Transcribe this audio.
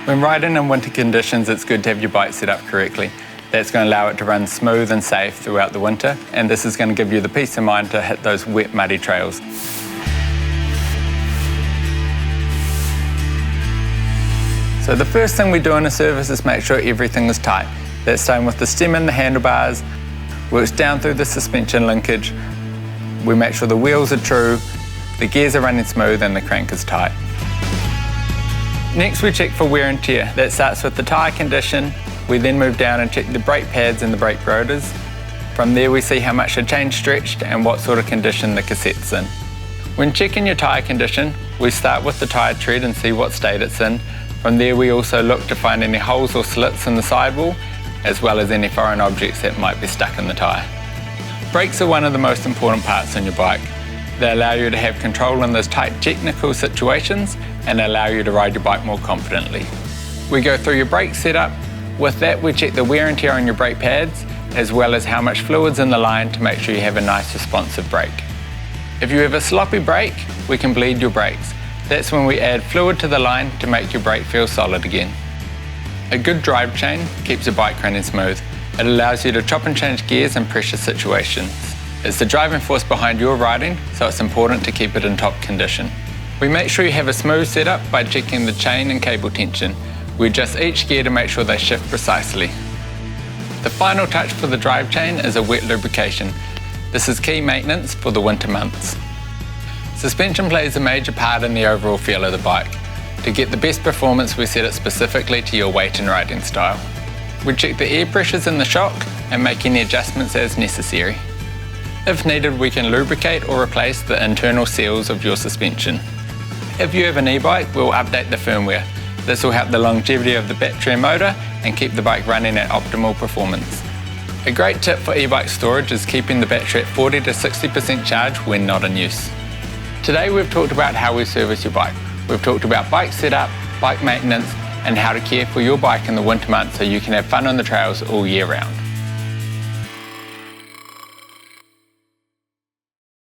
When riding in winter conditions, it's good to have your bike set up correctly. That's going to allow it to run smooth and safe throughout the winter, and this is going to give you the peace of mind to hit those wet, muddy trails. So the first thing we do in a service is make sure everything is tight. That's starting with the stem and the handlebars, works down through the suspension linkage. We make sure the wheels are true, the gears are running smooth and the crank is tight. Next we check for wear and tear. That starts with the tyre condition. We then move down and check the brake pads and the brake rotors. From there we see how much the chain's stretched and what sort of condition the cassette's in. When checking your tyre condition, we start with the tyre tread and see what state it's in. From there we also look to find any holes or slits in the sidewall, as well as any foreign objects that might be stuck in the tyre. Brakes are one of the most important parts on your bike. They allow you to have control in those tight technical situations and allow you to ride your bike more confidently. We go through your brake setup. With that, we check the wear and tear on your brake pads, as well as how much fluid's in the line to make sure you have a nice responsive brake. If you have a sloppy brake, we can bleed your brakes. That's when we add fluid to the line to make your brake feel solid again. A good drive chain keeps your bike running smooth. It allows you to chop and change gears in pressure situations. It's the driving force behind your riding, so it's important to keep it in top condition. We make sure you have a smooth setup by checking the chain and cable tension. We adjust each gear to make sure they shift precisely. The final touch for the drive chain is a wet lubrication. This is key maintenance for the winter months. Suspension plays a major part in the overall feel of the bike. To get the best performance, we set it specifically to your weight and riding style. We check the air pressures in the shock and make any adjustments as necessary. If needed, we can lubricate or replace the internal seals of your suspension. If you have an e-bike, we'll update the firmware. This will help the longevity of the battery and motor and keep the bike running at optimal performance. A great tip for e-bike storage is keeping the battery at 40 to 60% charge when not in use. Today we've talked about how we service your bike. We've talked about bike setup, bike maintenance, and how to care for your bike in the winter months so you can have fun on the trails all year round.